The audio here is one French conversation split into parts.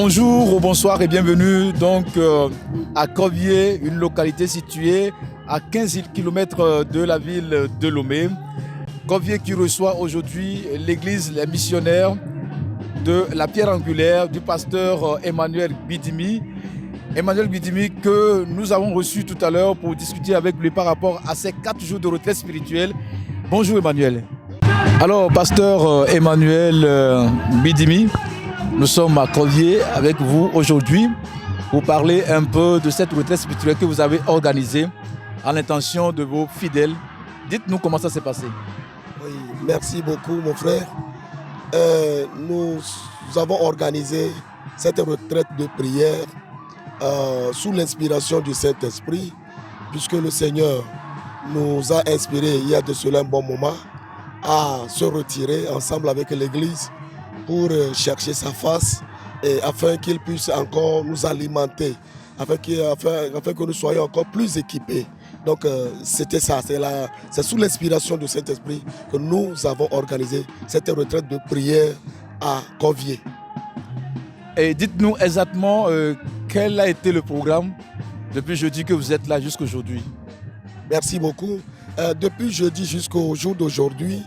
Bonjour ou bonsoir et bienvenue donc à Corvier, une localité située à 15 km de la ville de Lomé. Corvier qui reçoit aujourd'hui l'église Les Missionnaires de la pierre angulaire du pasteur Emmanuel Bidimi. Emmanuel Bidimi que nous avons reçu tout à l'heure pour discuter avec lui par rapport à ces 4 jours de retraite spirituelle. Bonjour Emmanuel. Alors pasteur Emmanuel Bidimi, nous sommes à Corvier avec vous aujourd'hui pour parler un peu de cette retraite spirituelle que vous avez organisée à l'intention de vos fidèles. Dites-nous comment ça s'est passé. Oui, merci beaucoup mon frère. Nous avons organisé cette retraite de prière sous l'inspiration du Saint-Esprit, puisque le Seigneur nous a inspiré il y a de cela un bon moment à se retirer ensemble avec l'Église pour chercher sa face et afin qu'il puisse encore nous alimenter, afin que nous soyons encore plus équipés. Donc c'était ça, c'est sous l'inspiration du Saint-Esprit que nous avons organisé cette retraite de prière à Corvier. Et dites-nous exactement quel a été le programme depuis jeudi que vous êtes là jusqu'aujourd'hui. Merci beaucoup. Depuis jeudi jusqu'au jour d'aujourd'hui,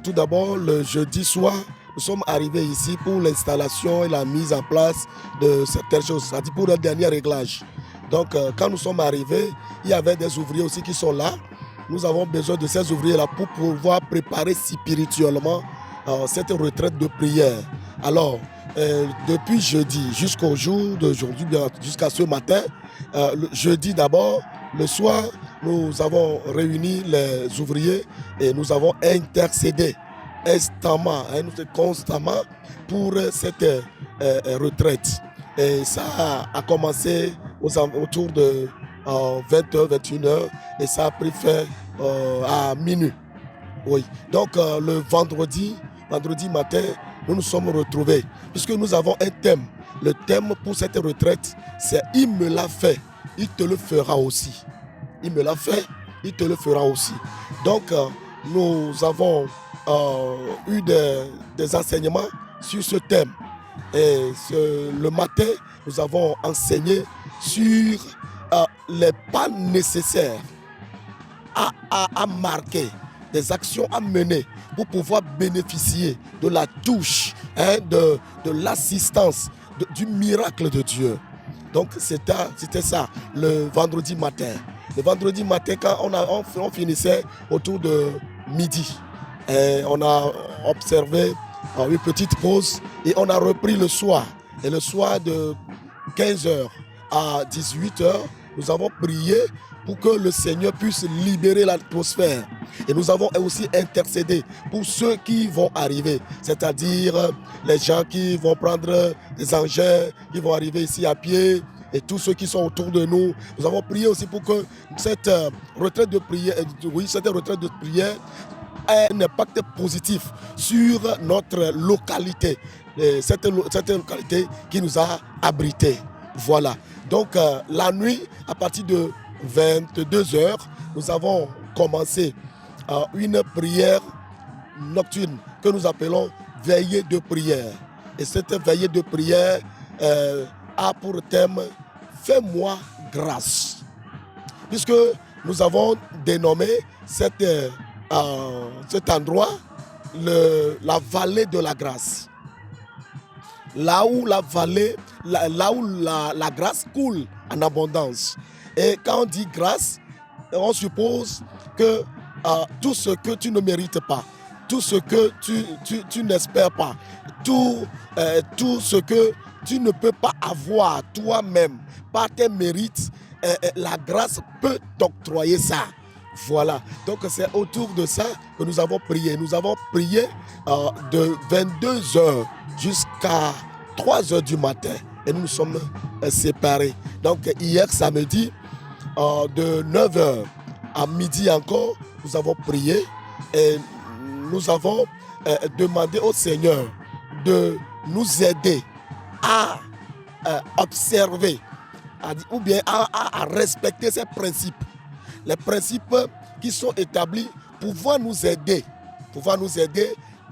tout d'abord le jeudi soir, nous sommes arrivés ici pour l'installation et la mise en place de certaines choses, c'est-à-dire pour le dernier réglage. Donc quand nous sommes arrivés, il y avait des ouvriers aussi qui sont là. Nous avons besoin de ces ouvriers-là pour pouvoir préparer spirituellement cette retraite de prière. Alors, depuis jeudi jusqu'au jour d'aujourd'hui, jusqu'à ce matin, le jeudi d'abord, le soir, nous avons réuni les ouvriers et nous avons intercédé constamment pour cette retraite. Et ça a commencé autour de 20h, 21h et ça a pris fin à minuit. Oui. Donc le vendredi matin, nous nous sommes retrouvés puisque nous avons un thème. Le thème pour cette retraite, c'est « Il me l'a fait, il te le fera aussi ». Il me l'a fait, il te le fera aussi. Donc nous avons eu des enseignements sur ce thème. Et le matin, nous avons enseigné sur les pas nécessaires à marquer, des actions à mener pour pouvoir bénéficier de la touche, de l'assistance, du miracle de Dieu. Donc c'était ça, le vendredi matin. Le vendredi matin, quand on finissait autour de midi, et on a observé une petite pause et on a repris le soir. Et le soir de 15h à 18h, nous avons prié pour que le Seigneur puisse libérer l'atmosphère. Et nous avons aussi intercédé pour ceux qui vont arriver, c'est-à-dire les gens qui vont prendre des engins, qui vont arriver ici à pied, et tous ceux qui sont autour de nous. Nous avons prié aussi pour que cette retraite de prière, ait un impact positif sur notre localité, cette localité qui nous a abrités. Voilà. Donc la nuit, à partir de 22h, nous avons commencé une prière nocturne que nous appelons veillée de prière. Et cette veillée de prière a pour thème « Fais-moi grâce ». Puisque nous avons dénommé cet endroit la vallée de la grâce. Là où la grâce coule en abondance. Et quand on dit grâce, on suppose que tout ce que tu ne mérites pas, tout ce que tu n'espères pas, tout ce que tu ne peux pas avoir toi-même par tes mérites, la grâce peut t'octroyer ça. Voilà. Donc c'est autour de ça que nous avons prié. Nous avons prié de 22h jusqu'à 3h du matin. Et nous nous sommes séparés. Donc hier samedi, de 9h à midi encore, nous avons prié. Et nous avons demandé au Seigneur de nous aider à observer ou bien à respecter ces principes. Les principes qui sont établis pouvoir nous aider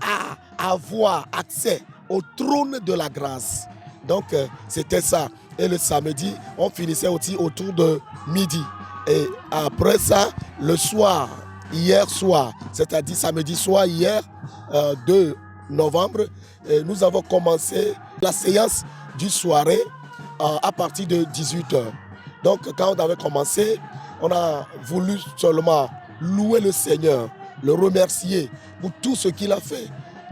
à avoir accès au trône de la grâce. Donc c'était ça. Et le samedi, on finissait aussi autour de midi. Et après ça, le soir, hier soir, c'est-à-dire samedi soir, hier, 2 novembre, nous avons commencé la séance du soirée à partir de 18h. Donc quand on avait commencé, on a voulu seulement louer le Seigneur, le remercier pour tout ce qu'il a fait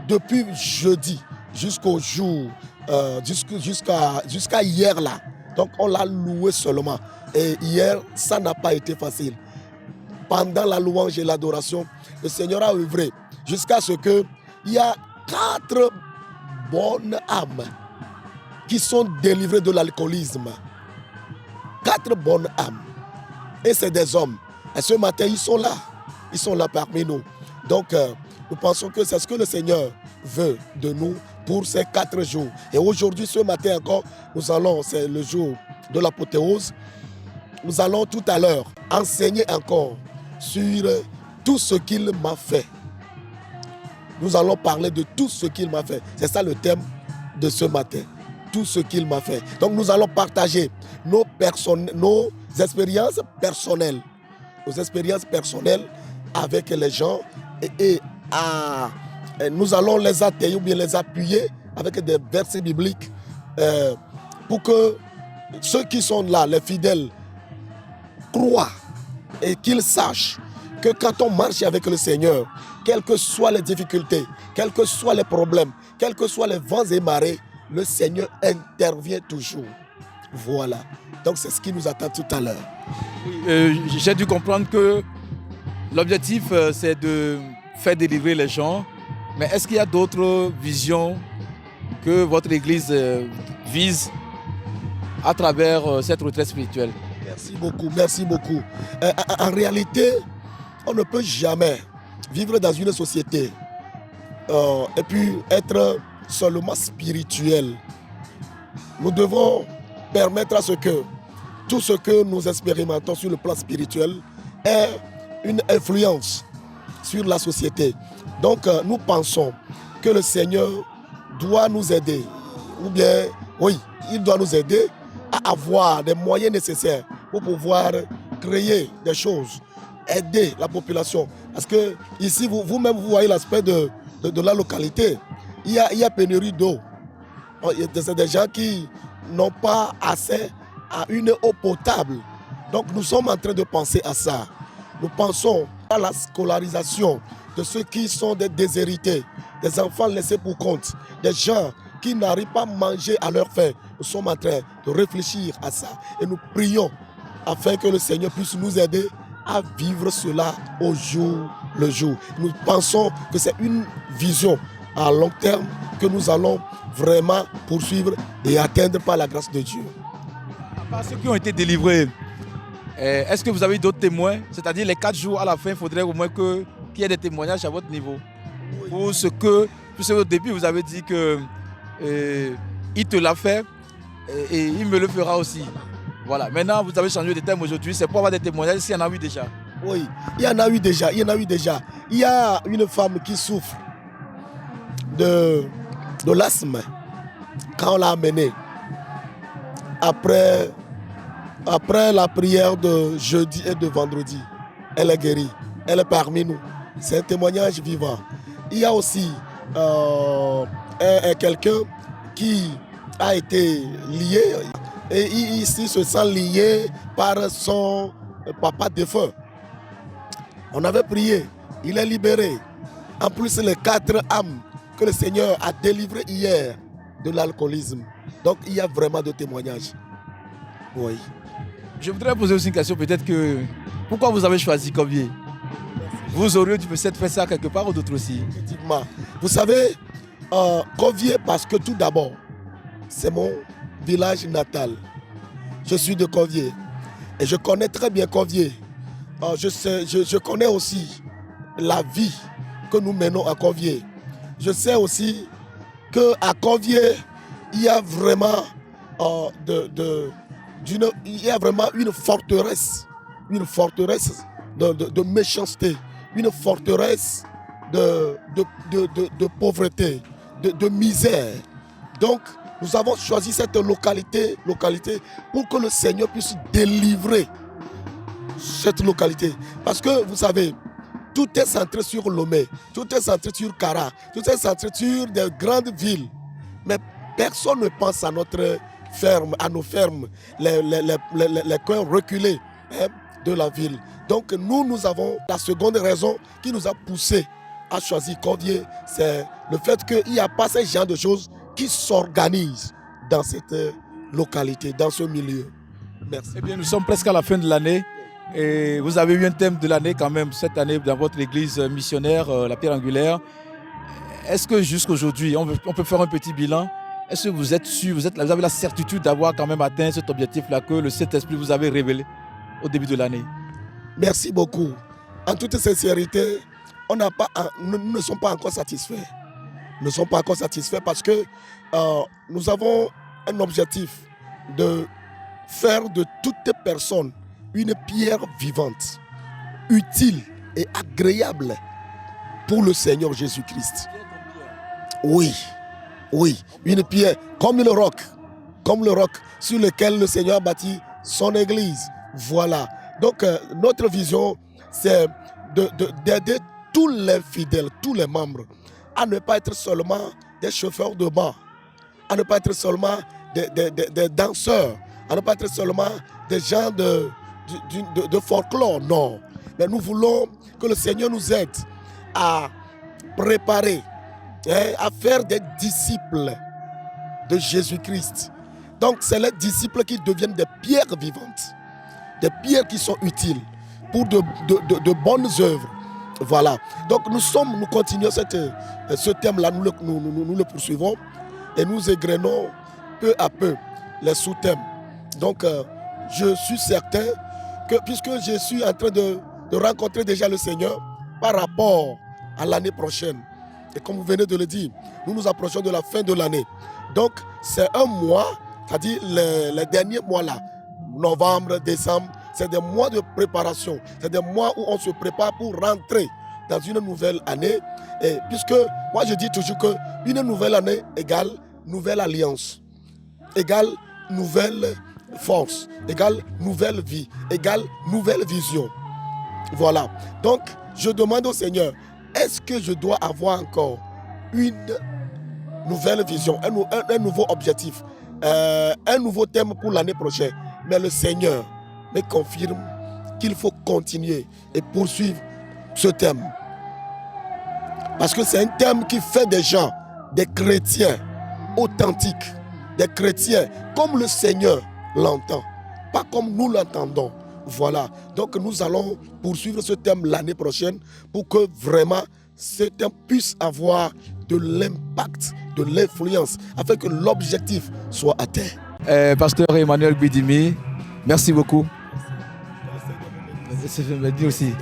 depuis jeudi jusqu'au jour, jusqu'à hier là. Donc on l'a loué seulement. Et hier, ça n'a pas été facile. Pendant la louange et l'adoration, le Seigneur a œuvré jusqu'à ce qu'il y a 4 bonnes âmes qui sont délivrées de l'alcoolisme. 4 bonnes âmes. Et c'est des hommes. Et ce matin, ils sont là. Ils sont là parmi nous. Donc, nous pensons que c'est ce que le Seigneur veut de nous pour ces 4 jours. Et aujourd'hui, ce matin encore, c'est le jour de l'apothéose. Nous allons tout à l'heure enseigner encore sur tout ce qu'il m'a fait. Nous allons parler de tout ce qu'il m'a fait. C'est ça le thème de ce matin. Tout ce qu'il m'a fait. Donc nous allons partager nos expériences personnelles. Nos expériences personnelles avec les gens. Et nous allons les atteindre ou bien les appuyer avec des versets bibliques pour que ceux qui sont là, les fidèles, croient et qu'ils sachent que quand on marche avec le Seigneur, quelles que soient les difficultés, quels que soient les problèmes, quels que soient les vents et marées, le Seigneur intervient toujours. Voilà. Donc c'est ce qui nous attend tout à l'heure. J'ai dû comprendre que l'objectif, c'est de faire délivrer les gens. Mais est-ce qu'il y a d'autres visions que votre Église vise à travers cette retraite spirituelle? Merci beaucoup, merci beaucoup. En réalité, on ne peut jamais vivre dans une société et puis être seulement spirituel. Nous devons permettre à ce que tout ce que nous expérimentons sur le plan spirituel ait une influence sur la société. Donc nous pensons que le Seigneur doit nous aider, ou bien, oui, il doit nous aider à avoir des moyens nécessaires pour pouvoir créer des choses, aider la population. Parce que ici, vous-même, vous voyez l'aspect de la localité. Il y a pénurie d'eau. C'est des gens qui n'ont pas accès à une eau potable. Donc nous sommes en train de penser à ça. Nous pensons à la scolarisation de ceux qui sont des déshérités, des enfants laissés pour compte, des gens qui n'arrivent pas à manger à leur faim. Nous sommes en train de réfléchir à ça. Et nous prions afin que le Seigneur puisse nous aider à vivre cela au jour le jour. Nous pensons que c'est une vision à long terme que nous allons vraiment poursuivre et atteindre par la grâce de Dieu. À part ceux qui ont été délivrés, est-ce que vous avez d'autres témoins? C'est-à-dire les 4 jours à la fin, il faudrait au moins qu'il y ait des témoignages à votre niveau. Oui. Pour ce que, puisque au début vous avez dit que il te l'a fait et il me le fera aussi. Voilà. Maintenant, vous avez changé de thème aujourd'hui. C'est pour avoir des témoignages. S'il y en a eu déjà. Oui, il y en a eu déjà. Il y a une femme qui souffre de l'asthme. Quand on l'a amenée, après la prière de jeudi et de vendredi, elle est guérie. Elle est parmi nous. C'est un témoignage vivant. Il y a aussi quelqu'un qui a été lié et il se sent lié par son papa défunt. On avait prié, il est libéré. En plus, les 4 âmes que le Seigneur a délivrées hier de l'alcoolisme. Donc, il y a vraiment de témoignages. Oui. Je voudrais poser aussi une question, peut-être que... Pourquoi vous avez choisi Covier? Vous auriez dû peut-être faire ça quelque part ou d'autres aussi? Effectivement. Vous savez, Covier, parce que tout d'abord, c'est mon village natal. Je suis de Covier. Et je connais très bien Covier. Je connais aussi la vie que nous menons à Covier. Je sais aussi qu'à Covier, il y a vraiment il y a vraiment une forteresse de méchanceté, une forteresse de pauvreté, de misère. Donc, nous avons choisi cette localité pour que le Seigneur puisse délivrer cette localité. Parce que vous savez, tout est centré sur Lomé, tout est centré sur Kara, tout est centré sur des grandes villes. Mais personne ne pense à notre ferme, à nos fermes, les coins reculés de la ville. Donc nous avons la seconde raison qui nous a poussé à choisir Corvier, c'est le fait qu'il n'y a pas ce genre de choses qui s'organisent dans cette localité, dans ce milieu. Merci. Eh bien, nous sommes presque à la fin de l'année et vous avez eu un thème de l'année quand même cette année dans votre église missionnaire, la Pierre Angulaire. Est-ce que jusqu'aujourd'hui, on peut faire un petit bilan? Est-ce que vous êtes sûr, vous avez la certitude d'avoir quand même atteint cet objectif-là que le Saint-Esprit vous avait révélé au début de l'année? Merci beaucoup. En toute sincérité, nous ne sommes pas encore satisfaits. Nous ne sommes pas encore satisfaits parce que nous avons un objectif de faire de toute personne une pierre vivante, utile et agréable pour le Seigneur Jésus-Christ. Oui, une pierre comme le roc sur lequel le Seigneur a bâti son église. Voilà. Donc notre vision, c'est d'aider tous les fidèles, tous les membres, à ne pas être seulement des chauffeurs de banc, à ne pas être seulement des danseurs, à ne pas être seulement des gens de folklore, non. Mais nous voulons que le Seigneur nous aide à préparer, à faire des disciples de Jésus-Christ. Donc c'est les disciples qui deviennent des pierres vivantes, des pierres qui sont utiles pour de bonnes œuvres. Voilà. Donc nous continuons ce thème-là, nous le poursuivons et nous égrenons peu à peu les sous-thèmes. Donc je suis certain que puisque je suis en train de rencontrer déjà le Seigneur par rapport à l'année prochaine, et comme vous venez de le dire, nous nous approchons de la fin de l'année. Donc c'est un mois, c'est-à-dire les derniers mois là, novembre, décembre, c'est des mois de préparation. C'est des mois où on se prépare pour rentrer dans une nouvelle année. Et puisque moi je dis toujours qu'une nouvelle année égale nouvelle alliance, égale nouvelle force, égale nouvelle vie, égale nouvelle vision. Voilà. Donc je demande au Seigneur, est-ce que je dois avoir encore une nouvelle vision, un nouveau objectif, un nouveau thème pour l'année prochaine? Mais le Seigneur me confirme qu'il faut continuer et poursuivre ce thème. Parce que c'est un thème qui fait des gens, des chrétiens authentiques, des chrétiens comme le Seigneur l'entend, pas comme nous l'entendons. Voilà. Donc nous allons poursuivre ce thème l'année prochaine pour que vraiment ce thème puisse avoir de l'impact, de l'influence, afin que l'objectif soit atteint. Pasteur Emmanuel Bidimi, merci beaucoup. C'est aussi.